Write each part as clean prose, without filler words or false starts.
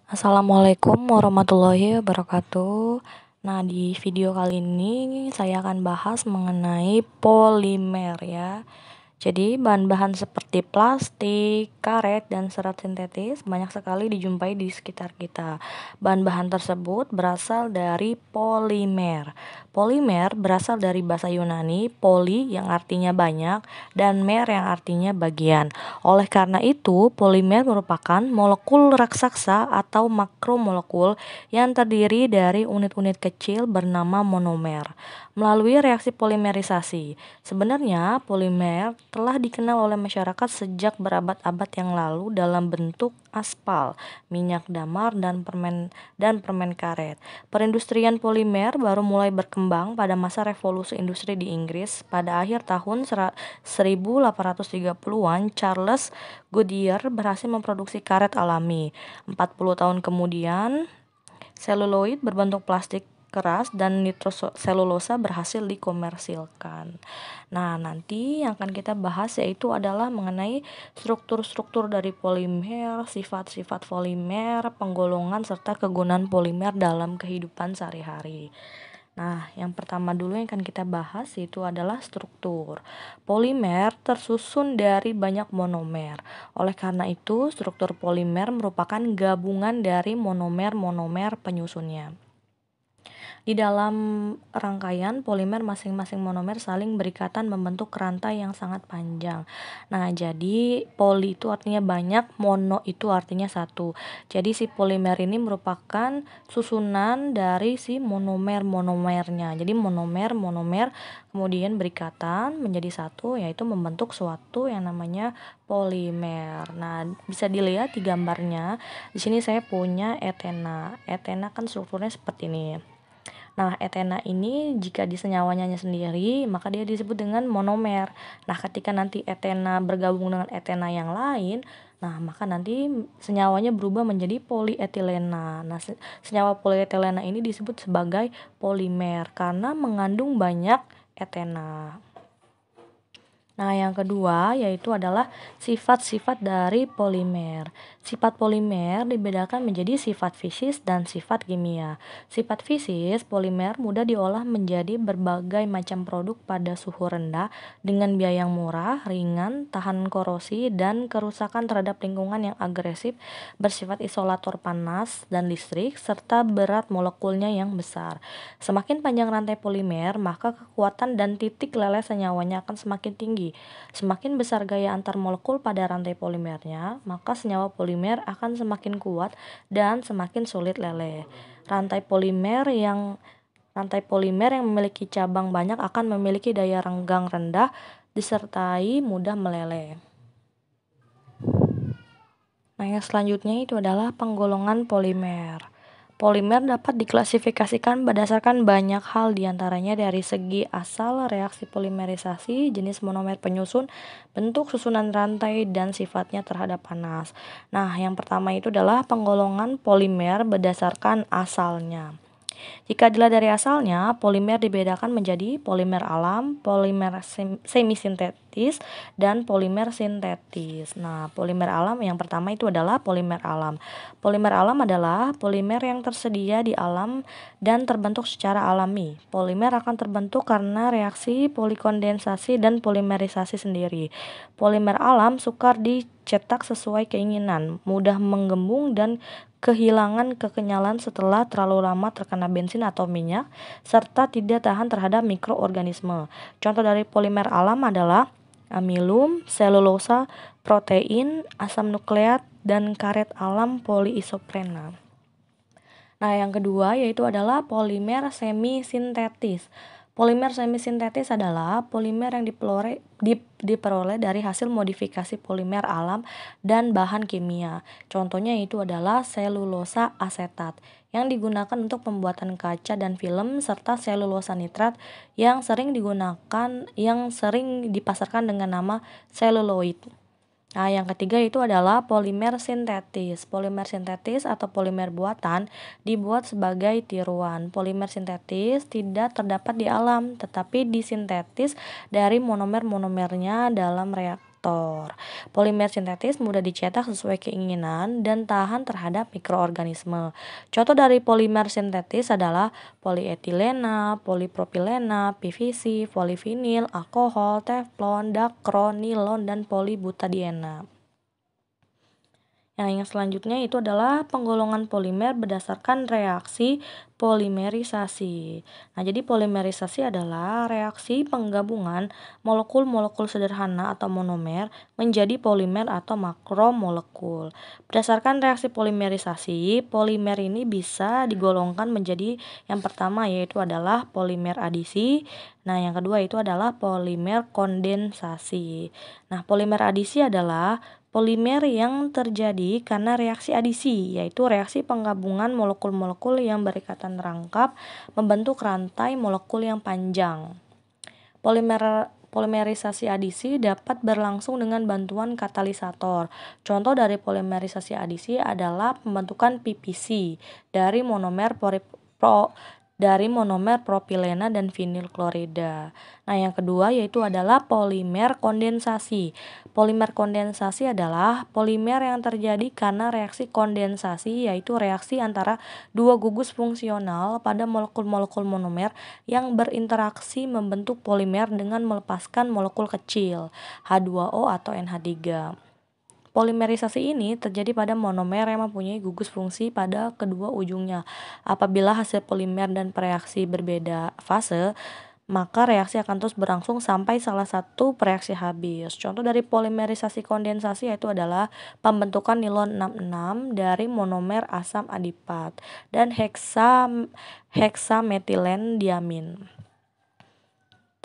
Assalamualaikum warahmatullahi wabarakatuh. Nah, di video kali ini saya akan bahas mengenai polimer ya. Jadi, bahan-bahan seperti plastik, karet, dan serat sintetis banyak sekali dijumpai di sekitar kita. Bahan-bahan tersebut berasal dari polimer. Polimer berasal dari bahasa Yunani, poli yang artinya banyak, dan mer yang artinya bagian. Oleh karena itu, polimer merupakan molekul raksasa atau makromolekul yang terdiri dari unit-unit kecil bernama monomer. Melalui reaksi polimerisasi, sebenarnya polimer telah dikenal oleh masyarakat sejak berabad-abad yang lalu dalam bentuk aspal, minyak damar, dan permen karet. Perindustrian polimer baru mulai berkembang pada masa revolusi industri di Inggris. Pada akhir tahun 1830-an, Charles Goodyear berhasil memproduksi karet alami. 40 tahun kemudian, seluloid berbentuk plastik keras dan nitroselulosa berhasil dikomersilkan. Nah, nanti yang akan kita bahas yaitu adalah mengenai struktur-struktur dari polimer, sifat-sifat polimer, penggolongan serta kegunaan polimer dalam kehidupan sehari-hari. Nah, yang pertama dulu yang akan kita bahas itu adalah struktur. Polimer tersusun dari banyak monomer. Oleh karena itu, struktur polimer merupakan gabungan dari monomer-monomer penyusunnya. Di dalam rangkaian polimer, masing-masing monomer saling berikatan membentuk rantai yang sangat panjang. Nah, jadi poli itu artinya banyak, mono itu artinya satu. Jadi si polimer ini merupakan susunan dari si monomer-monomernya. Jadi monomer kemudian berikatan menjadi satu, yaitu membentuk suatu yang namanya polimer. Nah, bisa dilihat di gambarnya. Di sini saya punya etena. Etena kan strukturnya seperti ini. Nah, etena ini jika di senyawanya sendiri, maka dia disebut dengan monomer. Nah, ketika nanti etena bergabung dengan etena yang lain, nah maka nanti senyawanya berubah menjadi polietilena. Nah, senyawa polietilena ini disebut sebagai polimer karena mengandung banyak etena. Nah, yang kedua yaitu adalah sifat-sifat dari polimer. Sifat polimer dibedakan menjadi sifat fisis dan sifat kimia. Sifat fisis, polimer mudah diolah menjadi berbagai macam produk pada suhu rendah dengan biaya yang murah, ringan, tahan korosi, dan kerusakan terhadap lingkungan yang agresif, bersifat isolator panas dan listrik, serta berat molekulnya yang besar. Semakin panjang rantai polimer, maka kekuatan dan titik leleh senyawanya akan semakin tinggi. Semakin besar gaya antar molekul pada rantai polimernya, maka senyawa polimer akan semakin kuat dan semakin sulit leleh. Rantai polimer yang memiliki cabang banyak akan memiliki daya renggang rendah disertai mudah meleleh. Nah, yang selanjutnya itu adalah penggolongan polimer. Polimer dapat diklasifikasikan berdasarkan banyak hal, diantaranya dari segi asal, reaksi polimerisasi, jenis monomer penyusun, bentuk susunan rantai, dan sifatnya terhadap panas. Nah, yang pertama itu adalah penggolongan polimer berdasarkan asalnya. Jika dilihat dari asalnya, polimer dibedakan menjadi polimer alam, polimer semisintetis, dan polimer sintetis. Nah, polimer alam yang pertama itu adalah polimer alam. Polimer alam adalah polimer yang tersedia di alam dan terbentuk secara alami. Polimer akan terbentuk karena reaksi polikondensasi dan polimerisasi sendiri. Polimer alam sukar dicetak sesuai keinginan, mudah menggembung dan kehilangan kekenyalan setelah terlalu lama terkena bensin atau minyak, serta tidak tahan terhadap mikroorganisme. Contoh dari polimer alam adalah amilum, selulosa, protein, asam nukleat, dan karet alam poliisoprena. Nah, yang kedua yaitu adalah polimer semisintetis. Polimer semisintetis adalah polimer yang diperoleh dari hasil modifikasi polimer alam dan bahan kimia. Contohnya itu adalah selulosa asetat yang digunakan untuk pembuatan kaca dan film, serta selulosa nitrat yang sering dipasarkan dengan nama seluloid. Nah, yang ketiga itu adalah polimer sintetis. Polimer sintetis atau polimer buatan dibuat sebagai tiruan. Polimer sintetis tidak terdapat di alam, tetapi disintetis dari monomer-monomernya dalam katalisator. Polimer sintetis mudah dicetak sesuai keinginan dan tahan terhadap mikroorganisme. Contoh dari polimer sintetis adalah polietilena, polipropilena, PVC, polivinil, alkohol, teflon, dakron, nilon, dan polybutadiena. Nah, yang selanjutnya itu adalah penggolongan polimer berdasarkan reaksi polimerisasi. Nah, jadi polimerisasi adalah reaksi penggabungan molekul-molekul sederhana atau monomer menjadi polimer atau makromolekul. Berdasarkan reaksi polimerisasi, polimer ini bisa digolongkan menjadi yang pertama yaitu adalah polimer adisi. Nah, yang kedua itu adalah polimer kondensasi. Nah, polimer adisi adalah polimer yang terjadi karena reaksi adisi, yaitu reaksi penggabungan molekul-molekul yang berikatan rangkap membentuk rantai molekul yang panjang. Polimerisasi adisi dapat berlangsung dengan bantuan katalisator. Contoh dari polimerisasi adisi adalah pembentukan PPC dari monomer propilena dan vinil klorida. Nah, yang kedua yaitu adalah polimer kondensasi. Polimer kondensasi adalah polimer yang terjadi karena reaksi kondensasi, yaitu reaksi antara dua gugus fungsional pada molekul-molekul monomer yang berinteraksi membentuk polimer dengan melepaskan molekul kecil H2O atau NH3. Polimerisasi ini terjadi pada monomer yang mempunyai gugus fungsi pada kedua ujungnya. Apabila hasil polimer dan reaksi berbeda fase, maka reaksi akan terus berlangsung sampai salah satu reaksi habis. Contoh dari polimerisasi kondensasi yaitu adalah pembentukan nilon 66 dari monomer asam adipat dan heksametilen diamin.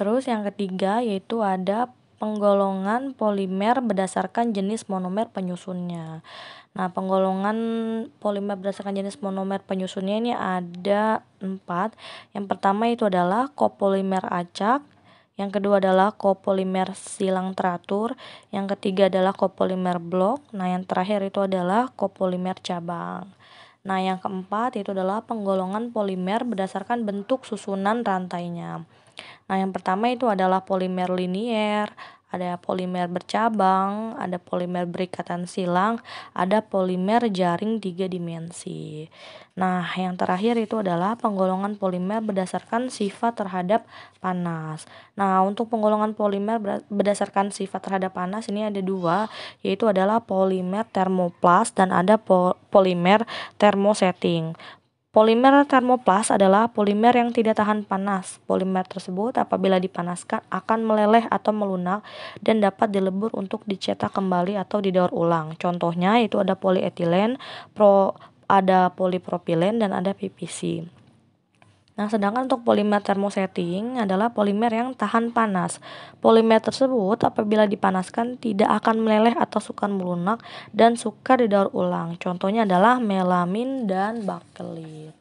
Terus yang ketiga yaitu ada penggolongan polimer berdasarkan jenis monomer penyusunnya. Nah, penggolongan polimer berdasarkan jenis monomer penyusunnya ini ada 4. Yang pertama itu adalah copolimer acak, yang kedua adalah copolimer silang teratur, yang ketiga adalah copolimer blok, nah yang terakhir itu adalah copolimer cabang. Nah, yang keempat itu adalah penggolongan polimer berdasarkan bentuk susunan rantainya. Nah, yang pertama itu adalah polimer linier, ada polimer bercabang, ada polimer berikatan silang, ada polimer jaring 3 dimensi. Nah, yang terakhir itu adalah penggolongan polimer berdasarkan sifat terhadap panas. Nah, untuk penggolongan polimer berdasarkan sifat terhadap panas ini ada 2, yaitu adalah polimer termoplas dan ada polimer termosetting. Polimer termoplas adalah polimer yang tidak tahan panas. Polimer tersebut apabila dipanaskan akan meleleh atau melunak dan dapat dilebur untuk dicetak kembali atau didaur ulang. Contohnya itu ada polietilen, ada polipropilen dan ada PVC. Nah, sedangkan untuk polimer termosetting adalah polimer yang tahan panas. Polimer tersebut apabila dipanaskan tidak akan meleleh atau sukar melunak dan sukar didaur ulang. Contohnya adalah melamin dan bakelit.